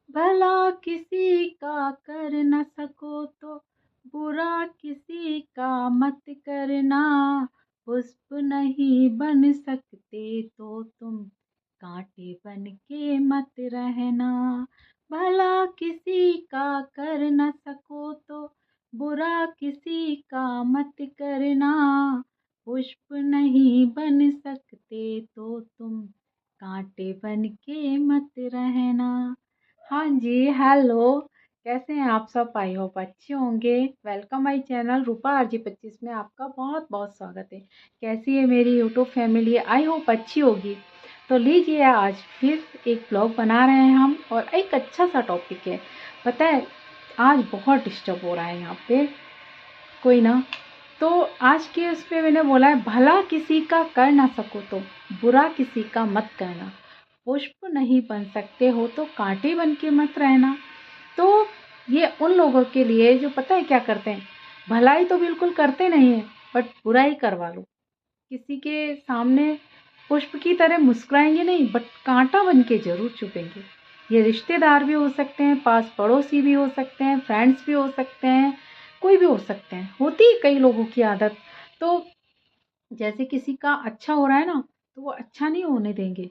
भला किसी का कर न सको तो बुरा किसी का मत करना। पुष्प नहीं बन सकते तो तुम कांटे बन के मत रहना। भला किसी का कर न सको तो बुरा किसी का मत करना। पुष्प नहीं बन सकते तो तुम कांटे बन के मत रहना। हाँ जी, हेलो। कैसे हैं आप सब? आई होप अच्छे होंगे। Welcome my channel Rupa RG 25 में आपका बहुत बहुत स्वागत है। कैसी है मेरी यूट्यूब फैमिली? आई होप अच्छी होगी। तो लीजिए, आज फिर एक ब्लॉग बना रहे हैं हम, और एक अच्छा सा टॉपिक है। पता है, आज बहुत डिस्टर्ब हो रहा है यहाँ पे कोई ना। तो आज के उस पे मैंने बोला है, भला किसी का कर ना सको तो बुरा किसी का मत करना। पुष्प नहीं बन सकते हो तो कांटे बन के मत रहना। तो ये उन लोगों के लिए जो पता है क्या करते हैं, भलाई तो बिल्कुल करते नहीं है, बट बुराई करवा लो। किसी के सामने पुष्प की तरह मुस्कुराएंगे नहीं, बट कांटा बन के जरूर चुभेंगे। ये रिश्तेदार भी हो सकते हैं, पास पड़ोसी भी हो सकते हैं, फ्रेंड्स भी हो सकते हैं, कोई भी हो सकते हैं। होती है कई लोगों की आदत। तो जैसे किसी का अच्छा हो रहा है ना, तो वो अच्छा नहीं होने देंगे।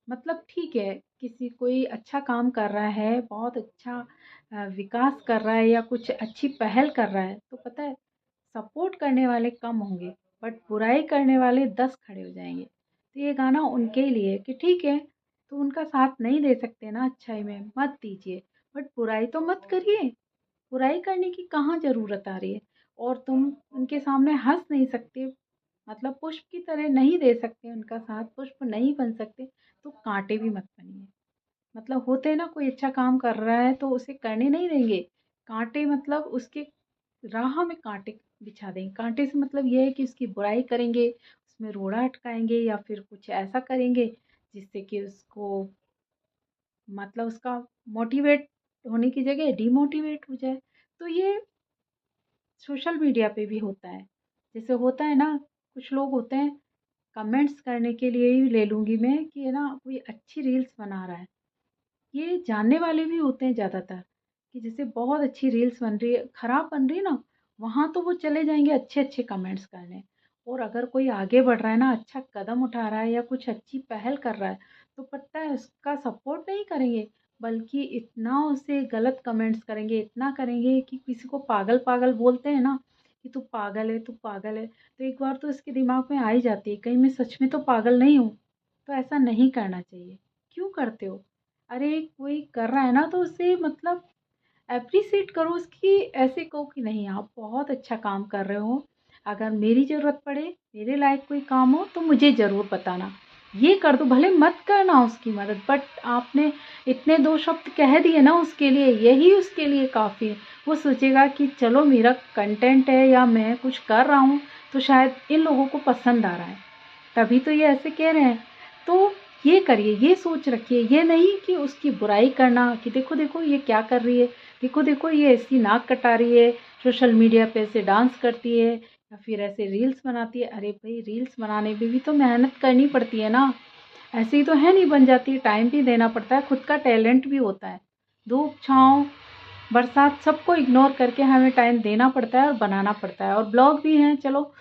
मतलब ठीक है, किसी कोई अच्छा काम कर रहा है, बहुत अच्छा विकास कर रहा है या कुछ अच्छी पहल कर रहा है, तो पता है सपोर्ट करने वाले कम होंगे, बट बुराई करने वाले 10 खड़े हो जाएंगे। तो ये गाना उनके लिए है कि ठीक है, तो उनका साथ नहीं दे सकते ना अच्छाई में, मत दीजिए, बट बुराई तो मत करिए। बुराई करने की कहाँ ज़रूरत आ रही है? और तुम उनके सामने हंस नहीं सकते, मतलब पुष्प की तरह नहीं दे सकते उनका साथ, पुष्प नहीं बन सकते, तो कांटे भी मत बनिए। मतलब होते हैं ना, कोई अच्छा काम कर रहा है तो उसे करने नहीं देंगे। कांटे मतलब उसके राह में कांटे बिछा देंगे। कांटे से मतलब ये है कि उसकी बुराई करेंगे, उसमें रोड़ा अटकाएंगे, या फिर कुछ ऐसा करेंगे जिससे कि उसको, मतलब उसका मोटिवेट होने की जगह डिमोटिवेट हो जाए। तो ये सोशल मीडिया पे भी होता है। जैसे होता है ना, कुछ लोग होते हैं, कमेंट्स करने के लिए ही ले लूँगी मैं, कि है ना कोई अच्छी रील्स बना रहा है। ये जानने वाले भी होते हैं ज़्यादातर, कि जैसे बहुत अच्छी रील्स बन रही है, खराब बन रही है ना, वहाँ तो वो चले जाएँगे अच्छे-अच्छे कमेंट्स करने। और अगर कोई आगे बढ़ रहा है ना, अच्छा कदम उठा रहा है या कुछ अच्छी पहल कर रहा है, तो पता है उसका सपोर्ट नहीं करेंगे, बल्कि इतना उसे गलत कमेंट्स करेंगे, इतना करेंगे कि किसी को पागल-पागल बोलते हैं ना, कि तू पागल है, तू पागल है। तो एक बार तो इसके दिमाग में आ ही जाती है, कहीं मैं सच में तो पागल नहीं हूँ? तो ऐसा नहीं करना चाहिए। क्यों करते हो? अरे कोई कर रहा है ना, तो उसे मतलब एप्रिशिएट करो उसकी। ऐसे कहो कि नहीं, आप बहुत अच्छा काम कर रहे हो, अगर मेरी ज़रूरत पड़े, मेरे लायक कोई काम हो तो मुझे ज़रूर बताना। ये कर दो, भले मत करना उसकी मदद, बट आपने इतने 2 शब्द कह दिए ना उसके लिए, यही उसके लिए काफ़ी है। वो सोचेगा कि चलो मेरा कंटेंट है या मैं कुछ कर रहा हूँ, तो शायद इन लोगों को पसंद आ रहा है, तभी तो ये ऐसे कह रहे हैं। तो ये करिए, ये सोच रखिए, ये नहीं कि उसकी बुराई करना कि देखो देखो ये क्या कर रही है, देखो देखो ये ऐसी नाक कटा रही है, सोशल मीडिया पे ऐसे डांस करती है, या फिर ऐसे रील्स बनाती है। अरे भाई, रील्स बनाने में भी तो मेहनत करनी पड़ती है ना, ऐसे ही तो है नहीं बन जाती है, टाइम भी देना पड़ता है, खुद का टैलेंट भी होता है। धूप छाँव बरसात सबको इग्नोर करके हमें टाइम देना पड़ता है और बनाना पड़ता है। और ब्लॉग भी हैं, चलो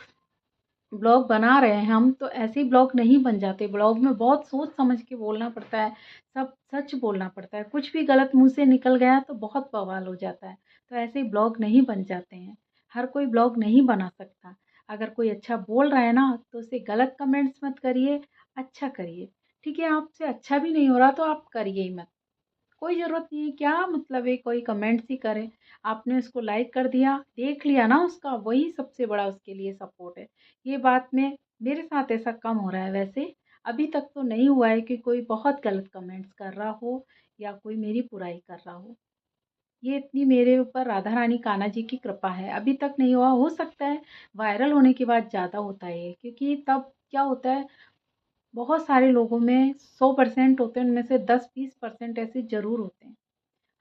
ब्लॉग बना रहे हैं हम, तो ऐसे ही ब्लॉग नहीं बन जाते। ब्लॉग में बहुत सोच समझ के बोलना पड़ता है, सब सच बोलना पड़ता है। कुछ भी गलत मुंह से निकल गया तो बहुत बवाल हो जाता है। तो ऐसे ही ब्लॉग नहीं बन जाते हैं। हर कोई ब्लॉग नहीं बना सकता। अगर कोई अच्छा बोल रहा है ना, तो उसे गलत कमेंट्स मत करिए, अच्छा करिए। ठीक है, आपसे अच्छा भी नहीं हो रहा तो आप करिए ही मत। कोई ज़रूरत नहीं है, क्या मतलब है कोई कमेंट्स ही करे। आपने उसको लाइक कर दिया, देख लिया ना उसका, वही सबसे बड़ा उसके लिए सपोर्ट है। ये बात में मेरे साथ ऐसा कम हो रहा है वैसे। अभी तक तो नहीं हुआ है कि कोई बहुत गलत कमेंट्स कर रहा हो या कोई मेरी बुराई कर रहा हो। ये इतनी मेरे ऊपर राधा रानी कान्हा जी की कृपा है, अभी तक नहीं हुआ। हो सकता है वायरल होने के बाद ज़्यादा होता है ये, क्योंकि तब क्या होता है, बहुत सारे लोगों में 100% होते हैं, उनमें से 10-20% ऐसे ज़रूर होते हैं।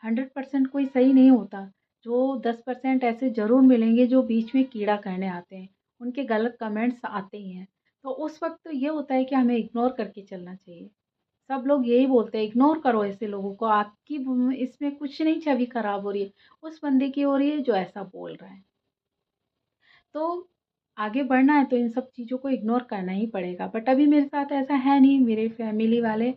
100% कोई सही नहीं होता। जो 10% ऐसे ज़रूर मिलेंगे जो बीच में कीड़ा करने आते हैं, उनके गलत कमेंट्स आते ही हैं। तो उस वक़्त तो ये होता है कि हमें इग्नोर करके चलना चाहिए। सब लोग यही बोलते हैं इग्नोर करो ऐसे लोगों को, आपकी इसमें कुछ नहीं छवि खराब हो रही है, उस बंदे की हो रही है जो ऐसा बोल रहा है। तो आगे बढ़ना है तो इन सब चीज़ों को इग्नोर करना ही पड़ेगा। बट अभी मेरे साथ ऐसा है नहीं, मेरे फैमिली वाले,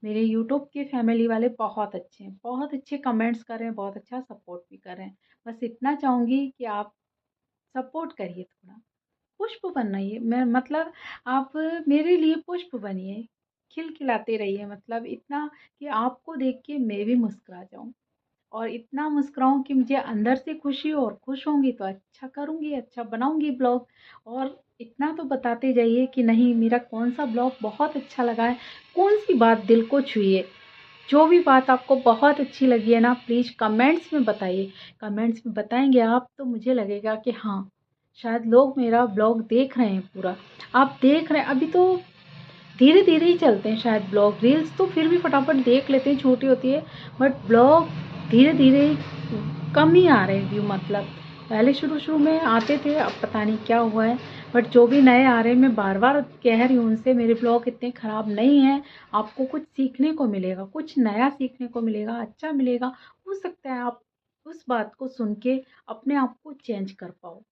मेरे यूट्यूब के फैमिली वाले बहुत अच्छे हैं, बहुत अच्छे कमेंट्स कर रहे हैं, बहुत अच्छा सपोर्ट भी कर रहे हैं। बस इतना चाहूँगी कि आप सपोर्ट करिए थोड़ा, पुष्प बनाइए, मैं मतलब आप मेरे लिए पुष्प बनिए, खिलखिलाते रहिए, मतलब इतना कि आपको देख के मैं भी मुस्कुरा जाऊँ और इतना मुस्कुराऊँ कि मुझे अंदर से खुशी हो, और खुश होंगी तो अच्छा करूँगी, अच्छा बनाऊँगी ब्लॉग। और इतना तो बताते जाइए कि नहीं मेरा कौन-सा ब्लॉग बहुत अच्छा लगा है, कौन-सी बात दिल को छुई है। जो भी बात आपको बहुत अच्छी लगी है ना, प्लीज़ कमेंट्स में बताइए। कमेंट्स में बताएँगे आप तो मुझे लगेगा कि हाँ, शायद लोग मेरा ब्लॉग देख रहे हैं पूरा। आप देख रहे हैं, अभी तो धीरे-धीरे ही चलते हैं शायद ब्लॉग, रील्स तो फिर भी फटाफट देख लेते हैं, छोटी होती है, बट ब्लॉग धीरे-धीरे कम ही आ रहे हैं व्यू, मतलब पहले शुरू-शुरू में आते थे, अब पता नहीं क्या हुआ है। बट जो भी नए आ रहे हैं, मैं बार-बार कह रही हूँ उनसे, मेरे ब्लॉग इतने ख़राब नहीं हैं, आपको कुछ सीखने को मिलेगा, कुछ नया सीखने को मिलेगा, अच्छा मिलेगा। हो सकता है आप उस बात को सुन के अपने आप को चेंज कर पाओ,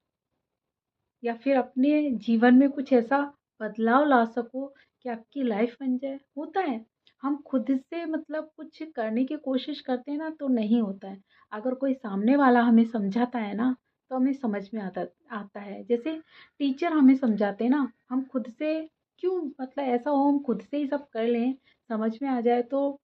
या फिर अपने जीवन में कुछ ऐसा बदलाव ला सको कि आपकी लाइफ बन जाए। होता है, हम खुद से मतलब कुछ करने की कोशिश करते हैं ना तो नहीं होता है। अगर कोई सामने वाला हमें समझाता है ना तो हमें समझ में आता आता है। जैसे टीचर हमें समझाते हैं ना, हम खुद से क्यों, मतलब ऐसा हो हम खुद से ही सब कर लें, समझ में आ जाए तो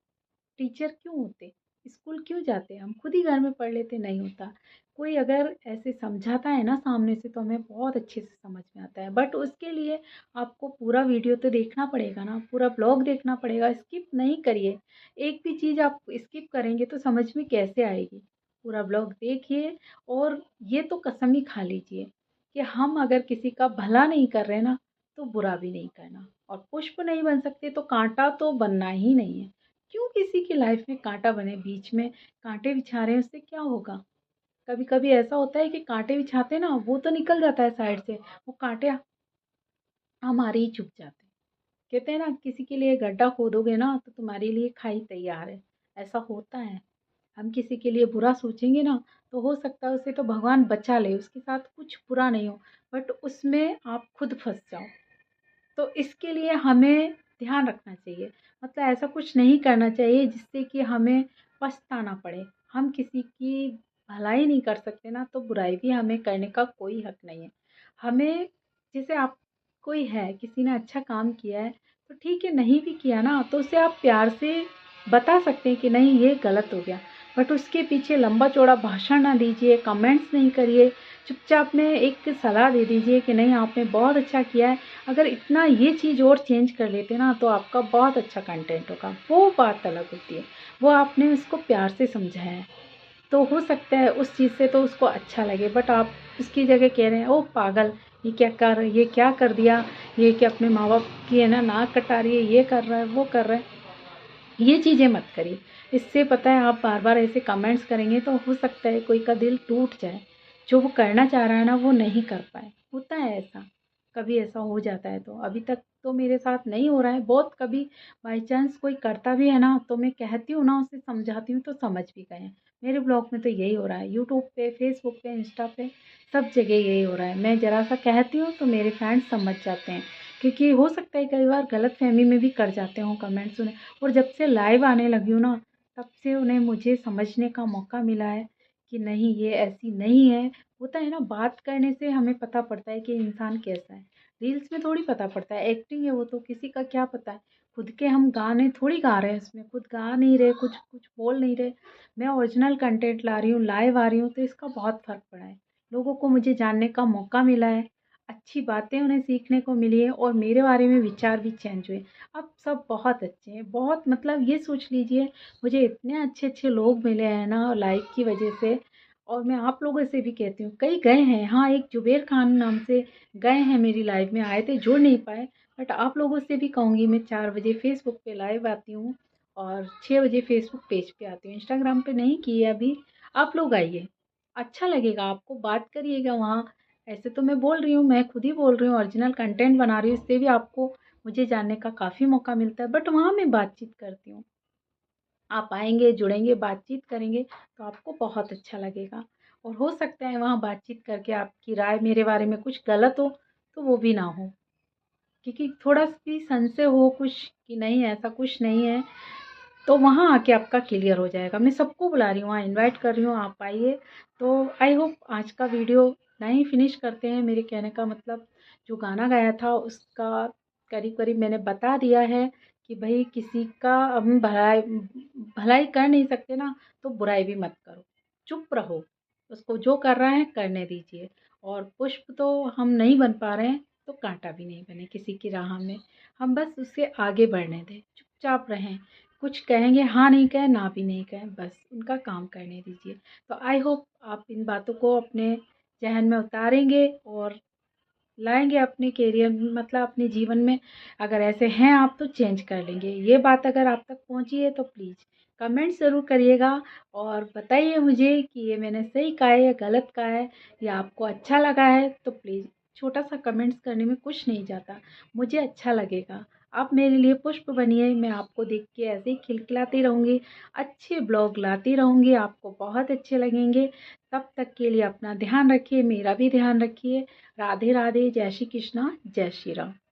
टीचर क्यों होते? स्कूल क्यों जाते? हम खुद ही घर में पढ़ लेते, नहीं होता। कोई अगर ऐसे समझाता है ना सामने से तो हमें बहुत अच्छे से समझ में आता है। बट उसके लिए आपको पूरा वीडियो तो देखना पड़ेगा ना, पूरा ब्लॉग देखना पड़ेगा, स्किप नहीं करिए। एक भी चीज़ आप स्किप करेंगे तो समझ में कैसे आएगी? पूरा ब्लॉग देखिए, और ये तो कसम ही खा लीजिए कि हम अगर किसी का भला नहीं कर रहे ना, तो बुरा भी नहीं करना। और पुष्प नहीं बन सकते तो काँटा तो बनना ही नहीं है। क्यों किसी की लाइफ में काँटा बने, बीच में काँटे बिछा रहे हैं, उससे क्या होगा? कभी-कभी ऐसा होता है कि काँटे बिछाते हैं ना, वो तो निकल जाता है साइड से, वो काँटे हमारे ही चुभ जाते हैं। कहते हैं ना, किसी के लिए गड्ढा खोदोगे ना तो तुम्हारे लिए खाई तैयार है, ऐसा होता है। हम किसी के लिए बुरा सोचेंगे ना तो हो सकता है उसे तो भगवान बचा ले, उसके साथ कुछ बुरा नहीं हो, बट उसमें आप खुद फँस जाओ। तो इसके लिए हमें ध्यान रखना चाहिए, मतलब ऐसा कुछ नहीं करना चाहिए जिससे कि हमें पछताना पड़े। हम किसी की भलाई नहीं कर सकते ना तो बुराई भी हमें करने का कोई हक नहीं है। हमें, जैसे आप, कोई है किसी ने अच्छा काम किया है तो ठीक है, नहीं भी किया ना तो उसे आप प्यार से बता सकते हैं कि नहीं ये गलत हो गया, बट उसके पीछे लंबा चौड़ा भाषण ना दीजिए, कमेंट्स नहीं करिए, चुपचाप में एक सलाह दे दीजिए कि नहीं आपने बहुत अच्छा किया है, अगर इतना ये चीज़ और चेंज कर लेते ना तो आपका बहुत अच्छा कंटेंट होगा, वो बात अलग होती है। वो आपने उसको प्यार से समझाया है, तो हो सकता है उस चीज़ से तो उसको अच्छा लगे, बट आप उसकी जगह कह रहे हैं ओ पागल, ये क्या कर दिया, ये क्या अपने माँ बाप की है ना नाक कटा रही है, ये कर रहा है, वो कर रहा है। ये चीज़ें मत करिए। इससे पता है आप बार-बार ऐसे कमेंट्स करेंगे तो हो सकता है कोई का दिल टूट जाए। जो वो करना चाह रहा है ना वो नहीं कर पाए। होता है ऐसा, कभी ऐसा हो जाता है तो। अभी तक तो मेरे साथ नहीं हो रहा है, बहुत कभी बाई चांस कोई करता भी है ना तो मैं कहती हूँ ना, उसे समझाती हूँ तो समझ भी गए हैं। मेरे ब्लॉग में तो यही हो रहा है, यूट्यूब पे, फेसबुक पे, इंस्टा पे, सब जगह यही हो रहा है। मैं ज़रा-सा कहती हूँ तो मेरे फ्रेंड्स समझ जाते हैं, क्योंकि हो सकता है कई बार गलतफ़हमी में भी कर जाते हों कमेंट्स उन्हें। और जब से लाइव आने लगी हूँ ना, तब से उन्हें मुझे समझने का मौका मिला है कि नहीं ये ऐसी नहीं है। होता है ना, बात करने से हमें पता पड़ता है कि इंसान कैसा है। रील्स में थोड़ी पता पड़ता है, एक्टिंग है वो तो, किसी का क्या पता है। खुद के हम गाने थोड़ी गा रहे हैं उसमें, खुद गा नहीं रहे, कुछ कुछ बोल नहीं रहे। मैं ओरिजिनल कंटेंट ला रही हूँ, लाइव आ रही हूँ तो इसका बहुत फ़र्क पड़ा है। लोगों को मुझे जानने का मौका मिला है, अच्छी बातें उन्हें सीखने को मिली है और मेरे बारे में विचार भी चेंज हुए। अब सब बहुत अच्छे हैं, बहुत, मतलब ये सोच लीजिए मुझे इतने अच्छे-अच्छे लोग मिले हैं ना लाइक की वजह से। और मैं आप लोगों से भी कहती हूँ, कई गए हैं, हाँ, एक जुबेर खान नाम से गए हैं मेरी लाइफ में, आए थे, जुड़ नहीं पाए। बट आप लोगों से भी कहूँगी, मैं 4 बजे फेसबुक पे लाइव आती हूँ और 6 बजे फेसबुक पेज पे आती हूँ, इंस्टाग्राम पे नहीं की है अभी। आप लोग आइए, अच्छा लगेगा आपको, बात करिएगा वहाँ। ऐसे तो मैं बोल रही हूँ, मैं खुद ही बोल रही हूँ, ओरिजिनल कंटेंट बना रही हूँ, इससे भी आपको मुझे जानने का काफ़ी मौका मिलता है, बट वहाँ मैं बातचीत करती हूँ। आप आएँगे, जुड़ेंगे, बातचीत करेंगे तो आपको बहुत अच्छा लगेगा और हो सकता है वहाँ बातचीत करके आपकी राय मेरे बारे में कुछ गलत हो, तो वो भी ना हो। क्योंकि थोड़ा भी संशय हो कुछ कि नहीं ऐसा कुछ नहीं है, तो वहाँ आके आपका क्लियर हो जाएगा। मैं सबको बुला रही हूँ, वहाँ इनवाइट कर रही हूँ, आप आइए। तो आई होप आज का वीडियो नहीं फिनिश करते हैं। मेरे कहने का मतलब जो गाना गाया था उसका करीब-करीब मैंने बता दिया है कि भई किसी का हम भलाई भलाई कर नहीं सकते ना, तो बुराई भी मत करो। चुप रहो, उसको जो कर रहा है करने दीजिए और पुष्प तो हम नहीं बन पा रहे हैं, तो काँटा भी नहीं बने किसी की राह में। हम बस उससे आगे बढ़ने दें, चुपचाप रहें। कुछ कहेंगे हाँ नहीं कहें, ना भी नहीं कहें, बस उनका काम करने दीजिए। तो आई होप आप इन बातों को अपने ज़हन में उतारेंगे और लाएँगे अपने करियर में मतलब अपने जीवन में। अगर ऐसे हैं आप तो चेंज कर लेंगे। ये बात अगर आप तक पहुँची है तो प्लीज़ कमेंट ज़रूर करिएगा और बताइए मुझे कि ये मैंने सही कहा है या गलत कहा है या आपको अच्छा लगा है तो प्लीज़ छोटा-सा कमेंट्स करने में कुछ नहीं जाता। मुझे अच्छा लगेगा। आप मेरे लिए पुष्प बनिए, मैं आपको देख के ऐसे ही खिलखिलाती रहूँगी, अच्छे ब्लॉग लाती रहूँगी, आपको बहुत अच्छे लगेंगे। तब तक के लिए अपना ध्यान रखिए, मेरा भी ध्यान रखिए। राधे राधे, जय श्री कृष्णा, जय श्री राम।